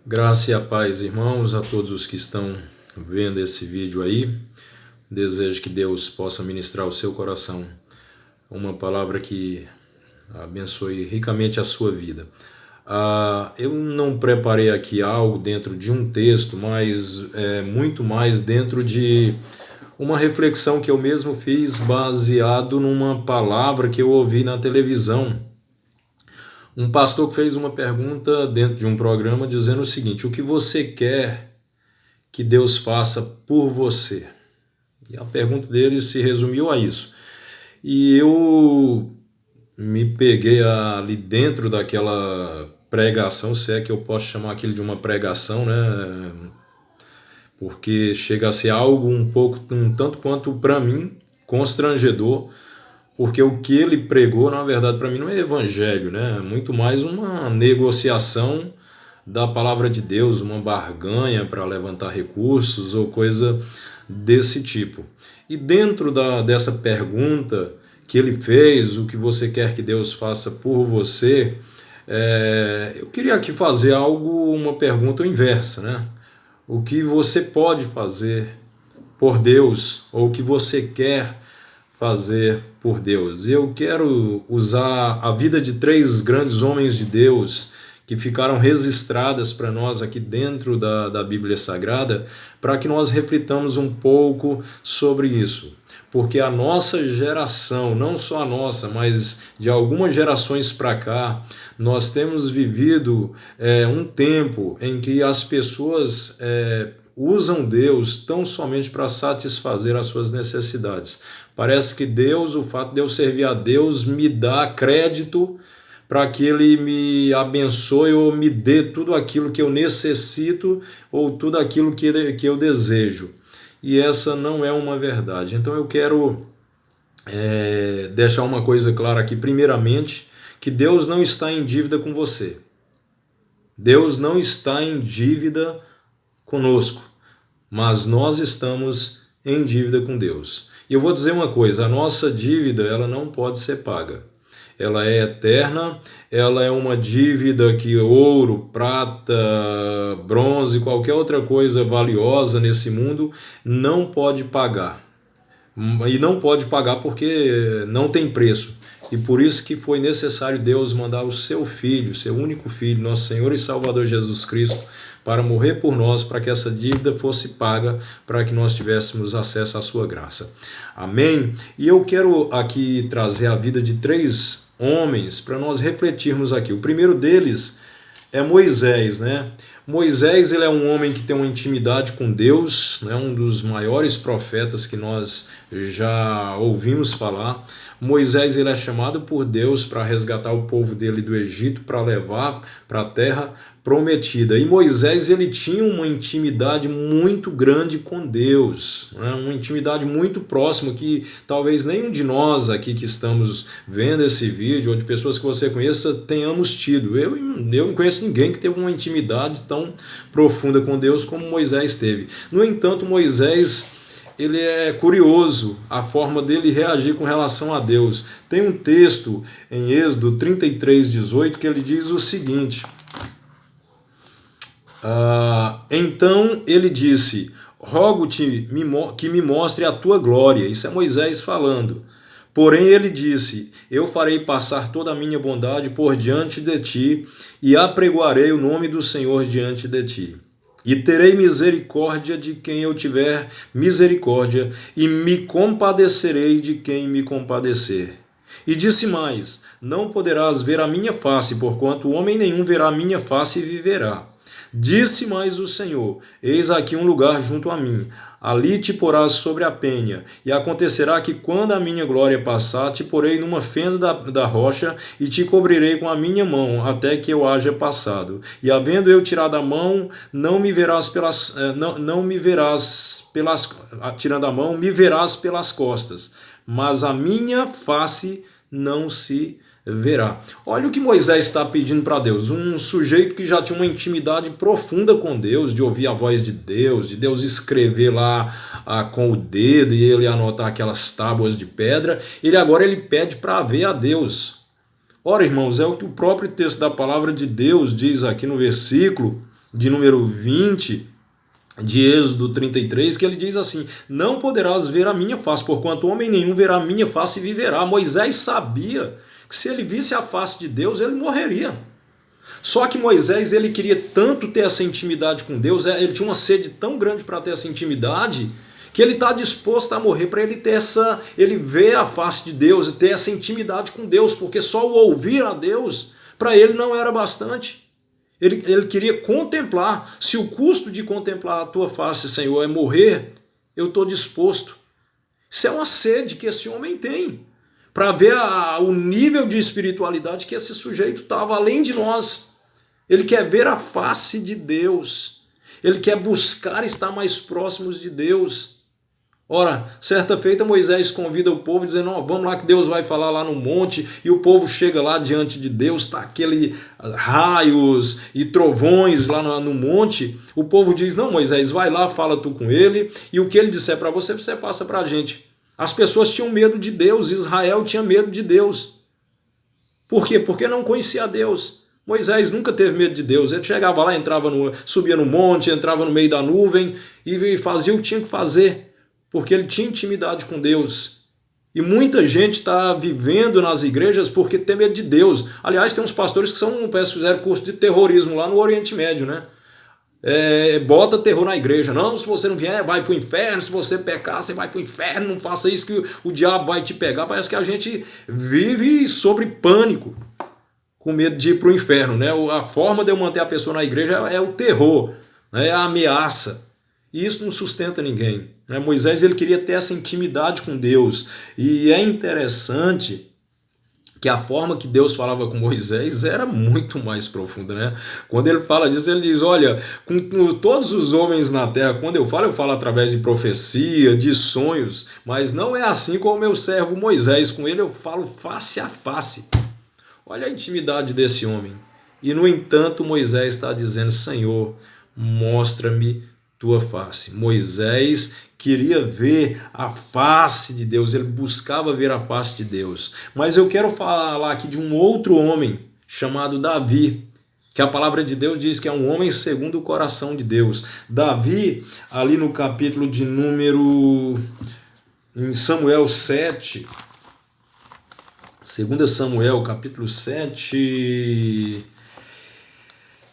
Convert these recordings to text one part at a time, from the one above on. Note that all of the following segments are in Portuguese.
Graça e a paz, irmãos, a todos os que estão vendo esse vídeo aí. Desejo que Deus possa ministrar o seu coração uma palavra que abençoe ricamente a sua vida. Eu não preparei aqui algo dentro de um texto, mas muito mais dentro de uma reflexão que eu mesmo fiz baseado numa palavra que eu ouvi na televisão. Um pastor que fez uma pergunta dentro de um programa dizendo o seguinte: o que você quer que Deus faça por você? E a pergunta dele se resumiu a isso. E eu me peguei ali dentro daquela pregação, se é que eu posso chamar aquilo de uma pregação, né? Porque chega a ser algo um tanto quanto para mim constrangedor, porque o que ele pregou, na verdade, para mim não é evangelho, né? É muito mais uma negociação da palavra de Deus, uma barganha para levantar recursos ou coisa desse tipo. E dentro dessa pergunta que ele fez, o que você quer que Deus faça por você, eu queria aqui fazer uma pergunta inversa, né? O que você pode fazer por Deus, ou o que você quer fazer por Deus? Eu quero usar a vida de 3 grandes homens de Deus que ficaram registradas para nós aqui dentro da Bíblia Sagrada, para que nós reflitamos um pouco sobre isso. Porque a nossa geração, não só a nossa, mas de algumas gerações para cá, nós temos vivido um tempo em que as pessoas usam Deus tão somente para satisfazer as suas necessidades. Parece que Deus, o fato de eu servir a Deus, me dá crédito para que Ele me abençoe ou me dê tudo aquilo que eu necessito ou tudo aquilo que eu desejo. E essa não é uma verdade. Então eu quero deixar uma coisa clara aqui. Primeiramente, que Deus não está em dívida com você. Deus não está em dívida conosco, mas nós estamos em dívida com Deus. E eu vou dizer uma coisa: a nossa dívida ela não pode ser paga. Ela é eterna, ela é uma dívida que ouro, prata, bronze, qualquer outra coisa valiosa nesse mundo não pode pagar. E não pode pagar porque não tem preço. E por isso que foi necessário Deus mandar o seu Filho, seu único Filho, nosso Senhor e Salvador Jesus Cristo, para morrer por nós, para que essa dívida fosse paga, para que nós tivéssemos acesso à sua graça. Amém? E eu quero aqui trazer a vida de 3 homens para nós refletirmos aqui. O primeiro deles é Moisés, né? Moisés, ele é um homem que tem uma intimidade com Deus, né? Um dos maiores profetas que nós já ouvimos falar. Moisés, ele é chamado por Deus para resgatar o povo dele do Egito, para levar para a terra prometida. E Moisés, ele tinha uma intimidade muito grande com Deus, né? Uma intimidade muito próxima que talvez nenhum de nós aqui que estamos vendo esse vídeo ou de pessoas que você conheça tenhamos tido. Eu não conheço ninguém que teve uma intimidade tão profunda com Deus como Moisés teve. No entanto, Moisés, ele é curioso a forma dele reagir com relação a Deus. Tem um texto em Êxodo 33:18 que ele diz o seguinte: então ele disse: rogo-te que me mostre a tua glória. Isso é Moisés falando. Porém ele disse: eu farei passar toda a minha bondade por diante de ti e apregoarei o nome do Senhor diante de ti. E terei misericórdia de quem eu tiver misericórdia, e me compadecerei de quem me compadecer. E disse mais: não poderás ver a minha face, porquanto homem nenhum verá a minha face e viverá. Disse mais o Senhor: eis aqui um lugar junto a mim, ali te porás sobre a penha, e acontecerá que quando a minha glória passar, te porei numa fenda da rocha, e te cobrirei com a minha mão, até que eu haja passado. E havendo eu tirado a mão, tirando a mão, me verás pelas costas, mas a minha face não se verá. Olha o que Moisés está pedindo para Deus. Um sujeito que já tinha uma intimidade profunda com Deus, de ouvir a voz de Deus escrever lá com o dedo e ele anotar aquelas tábuas de pedra. Agora ele pede para ver a Deus. Ora, irmãos, é o que o próprio texto da palavra de Deus diz aqui no versículo de número 20, de Êxodo 33, que ele diz assim: não poderás ver a minha face, porquanto homem nenhum verá a minha face e viverá. Moisés sabia que se ele visse a face de Deus, ele morreria. Só que Moisés, ele queria tanto ter essa intimidade com Deus, ele tinha uma sede tão grande para ter essa intimidade, que ele está disposto a morrer para ele ter ele ver a face de Deus e ter essa intimidade com Deus, porque só o ouvir a Deus, para ele não era bastante. Ele queria contemplar. Se o custo de contemplar a tua face, Senhor, é morrer, eu estou disposto. Isso é uma sede que esse homem tem, para ver o nível de espiritualidade que esse sujeito estava além de nós. Ele quer ver a face de Deus. Ele quer buscar estar mais próximos de Deus. Ora, certa feita Moisés convida o povo dizendo: não, vamos lá que Deus vai falar lá no monte, e o povo chega lá diante de Deus, está aquele raios e trovões lá no monte. O povo diz: não, Moisés, vai lá, fala tu com ele, e o que ele disser para você, você passa para a gente. As pessoas tinham medo de Deus, Israel tinha medo de Deus. Por quê? Porque não conhecia Deus. Moisés nunca teve medo de Deus. Ele chegava lá, subia no monte, entrava no meio da nuvem e fazia o que tinha que fazer, porque ele tinha intimidade com Deus. E muita gente está vivendo nas igrejas porque tem medo de Deus. Aliás, tem uns pastores que fizeram curso de terrorismo lá no Oriente Médio, né? Bota terror na igreja. Não, se você não vier, vai para o inferno. Se você pecar, você vai para o inferno. Não faça isso que o diabo vai te pegar. Parece que a gente vive sobre pânico, com medo de ir para o inferno, né? A forma de eu manter a pessoa na igreja é o terror, né? É a ameaça. E isso não sustenta ninguém. Moisés, ele queria ter essa intimidade com Deus. E é interessante que a forma que Deus falava com Moisés era muito mais profunda, né? Quando ele fala disso, ele diz: olha, com todos os homens na terra, quando eu falo através de profecia, de sonhos, mas não é assim com o meu servo Moisés. Com ele eu falo face a face. Olha a intimidade desse homem. E, no entanto, Moisés está dizendo: Senhor, mostra-me tua face. Moisés queria ver a face de Deus, ele buscava ver a face de Deus. Mas eu quero falar aqui de um outro homem chamado Davi, que a palavra de Deus diz que é um homem segundo o coração de Deus. Davi, ali no capítulo de número, em Samuel 7, 2 Samuel, capítulo 7,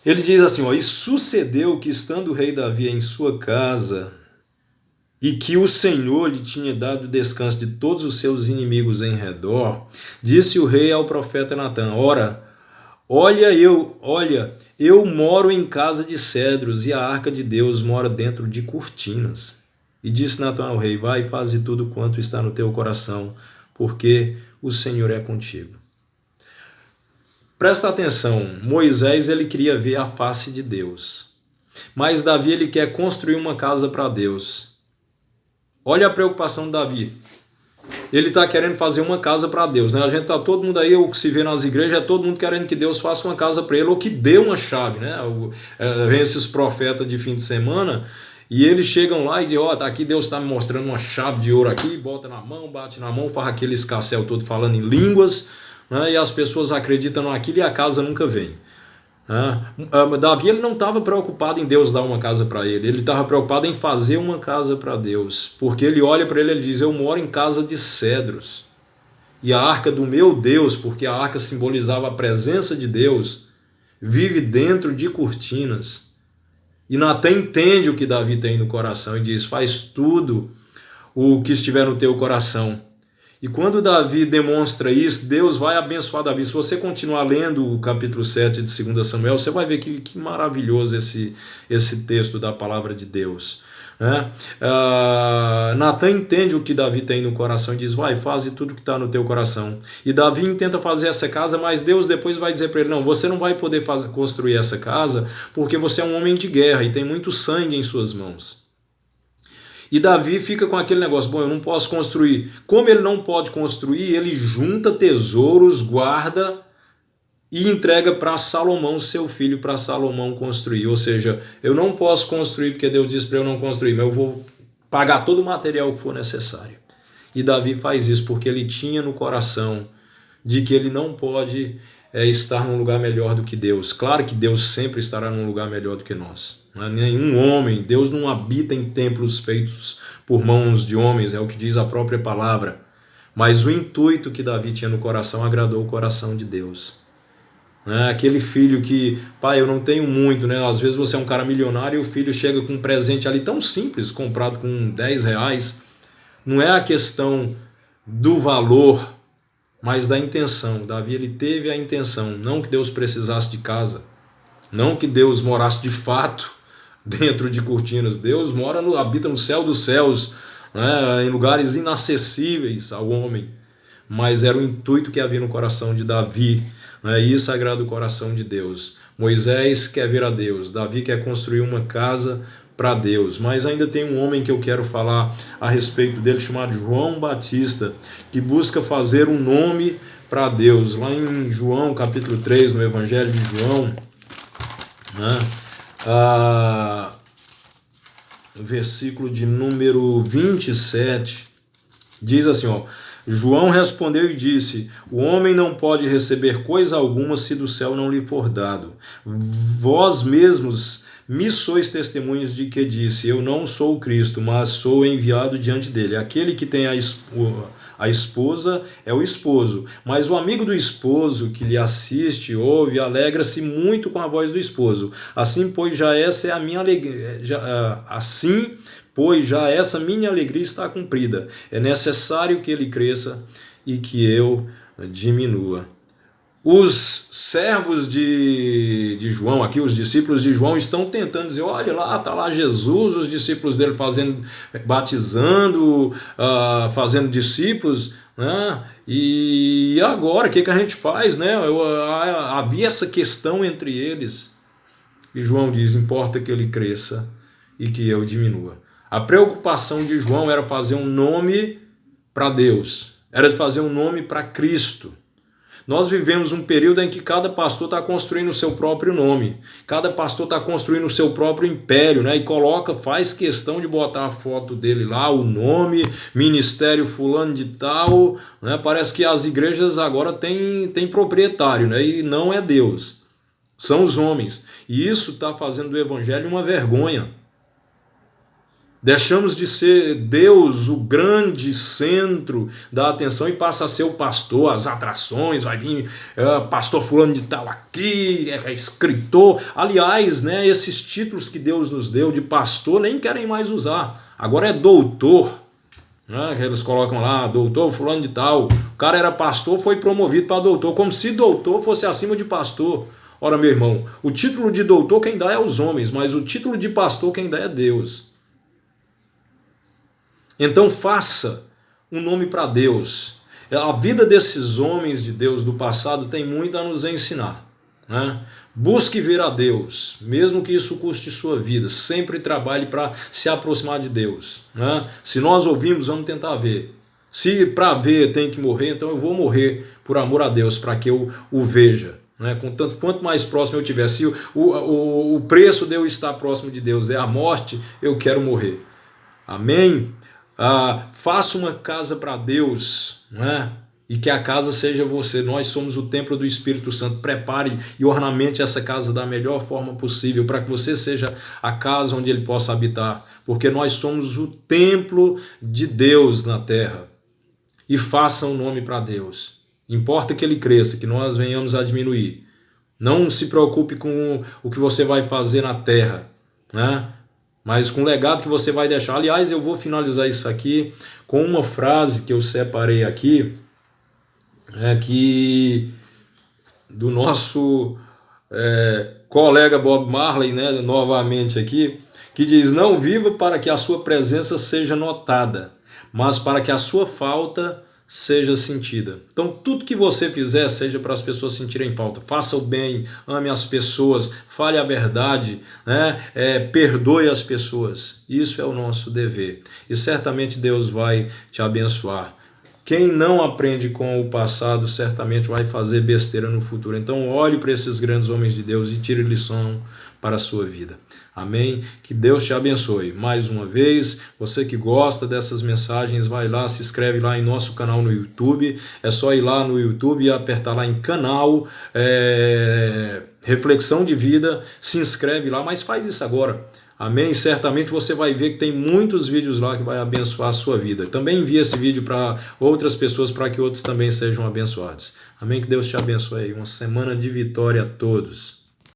ele diz assim: e sucedeu que, estando o rei Davi em sua casa, e que o Senhor lhe tinha dado descanso de todos os seus inimigos em redor, disse o rei ao profeta Natã: olha, eu moro em casa de cedros, e a arca de Deus mora dentro de cortinas. E disse Natã ao rei: vai e faze tudo quanto está no teu coração, porque o Senhor é contigo. Presta atenção, Moisés, ele queria ver a face de Deus, mas Davi, ele quer construir uma casa para Deus. Olha a preocupação de Davi. Ele está querendo fazer uma casa para Deus, né? A gente está todo mundo aí, o que se vê nas igrejas, é todo mundo querendo que Deus faça uma casa para ele, ou que dê uma chave, né? Vem esses profetas de fim de semana, e eles chegam lá e dizem: tá aqui, Deus está me mostrando uma chave de ouro aqui, bota na mão, bate na mão, faz aquele escarcéu todo falando em línguas, né? E as pessoas acreditam naquilo e a casa nunca vem. Davi, ele não estava preocupado em Deus dar uma casa para ele estava preocupado em fazer uma casa para Deus, porque ele olha para ele e diz: eu moro em casa de cedros, e a arca do meu Deus, porque a arca simbolizava a presença de Deus, vive dentro de cortinas. E Natã entende o que Davi tem no coração e diz: faz tudo o que estiver no teu coração. E quando Davi demonstra isso, Deus vai abençoar Davi. Se você continuar lendo o capítulo 7 de 2 Samuel, você vai ver que maravilhoso esse texto da palavra de Deus. Natã entende o que Davi tem no coração e diz: vai, faze tudo que está no teu coração. E Davi tenta fazer essa casa, mas Deus depois vai dizer para ele: não, você não vai poder construir essa casa, porque você é um homem de guerra e tem muito sangue em suas mãos. E Davi fica com aquele negócio: bom, eu não posso construir. Como ele não pode construir, ele junta tesouros, guarda e entrega para Salomão, seu filho, para Salomão construir. Ou seja, eu não posso construir porque Deus disse para eu não construir, mas eu vou pagar todo o material que for necessário. E Davi faz isso porque ele tinha no coração de que ele não pode é estar num lugar melhor do que Deus. Claro que Deus sempre estará num lugar melhor do que nós. Não é nenhum homem, Deus não habita em templos feitos por mãos de homens, é o que diz a própria palavra. Mas o intuito que Davi tinha no coração agradou o coração de Deus. Aquele filho que, pai, eu não tenho muito, né? Às vezes você é um cara milionário e o filho chega com um presente ali tão simples, comprado com 10 reais. Não é a questão do valor, mas da intenção. Davi, ele teve a intenção, não que Deus precisasse de casa, não que Deus morasse de fato dentro de cortinas. Deus habita no céu dos céus, né? Em lugares inacessíveis ao homem. Mas era o intuito que havia no coração de Davi, né? E isso agrada o coração de Deus. Moisés quer ver a Deus, Davi quer construir uma casa para Deus. Mas ainda tem um homem que eu quero falar a respeito dele, chamado João Batista, que busca fazer um nome para Deus. Lá em João capítulo 3, no Evangelho de João, né? Versículo de número 27, diz assim, ó: João respondeu e disse: o homem não pode receber coisa alguma se do céu não lhe for dado. Vós mesmos me sois testemunhas de que disse: eu não sou o Cristo, mas sou enviado diante dele. Aquele que tem a esposa é o esposo, mas o amigo do esposo que lhe assiste, ouve, alegra-se muito com a voz do esposo. Assim, pois, já essa é a minha alegria. Pois já essa minha alegria está cumprida. É necessário que ele cresça e que eu diminua. Os servos de João, aqui os discípulos de João, estão tentando dizer: olha lá, está lá Jesus, os discípulos dele batizando, fazendo discípulos, né? E agora, o que a gente faz, né? Havia essa questão entre eles. E João diz: importa que ele cresça e que eu diminua. A preocupação de João era fazer um nome para Deus, era fazer um nome para Cristo. Nós vivemos um período em que cada pastor está construindo o seu próprio nome, cada pastor está construindo o seu próprio império, né? E faz questão de botar a foto dele lá, o nome, ministério fulano de tal, né? Parece que as igrejas agora têm proprietário, né? E não é Deus, são os homens. E isso está fazendo do evangelho uma vergonha. Deixamos de ser Deus o grande centro da atenção e passa a ser o pastor, as atrações, vai vir pastor fulano de tal aqui, é escritor. Aliás, né, esses títulos que Deus nos deu de pastor nem querem mais usar. Agora é doutor, né, que eles colocam lá, doutor fulano de tal. O cara era pastor, foi promovido para doutor, como se doutor fosse acima de pastor. Ora, meu irmão, o título de doutor quem dá é os homens, mas o título de pastor quem dá é Deus. Então faça um nome para Deus. A vida desses homens de Deus do passado tem muito a nos ensinar, né? Busque ver a Deus, mesmo que isso custe sua vida. Sempre trabalhe para se aproximar de Deus, né? Se nós ouvimos, vamos tentar ver. Se para ver tem que morrer, então eu vou morrer por amor a Deus, para que eu o veja. Quanto mais próximo eu estiver, se o preço de eu estar próximo de Deus é a morte, eu quero morrer. Amém? Faça uma casa para Deus, né? E que a casa seja você. Nós somos o templo do Espírito Santo. Prepare e ornamente essa casa da melhor forma possível para que você seja a casa onde ele possa habitar, porque nós somos o templo de Deus na terra. E faça um nome para Deus. Importa que ele cresça, que nós venhamos a diminuir. Não se preocupe com o que você vai fazer na terra, né? Mas com o legado que você vai deixar. Aliás, eu vou finalizar isso aqui com uma frase que eu separei aqui, que do nosso colega Bob Marley, né, novamente aqui, que diz: não viva para que a sua presença seja notada, mas para que a sua falta seja sentida. Então tudo que você fizer seja para as pessoas sentirem falta. Faça o bem, ame as pessoas, fale a verdade, né? Perdoe as pessoas. Isso é o nosso dever. E certamente Deus vai te abençoar. Quem não aprende com o passado certamente vai fazer besteira no futuro. Então olhe para esses grandes homens de Deus e tire lição para a sua vida. Amém? Que Deus te abençoe. Mais uma vez, você que gosta dessas mensagens, vai lá, se inscreve lá em nosso canal no YouTube. É só ir lá no YouTube e apertar lá em canal Reflexão de Vida. Se inscreve lá, mas faz isso agora. Amém? Certamente você vai ver que tem muitos vídeos lá que vai abençoar a sua vida. Também envia esse vídeo para outras pessoas para que outros também sejam abençoados. Amém? Que Deus te abençoe. Uma semana de vitória a todos.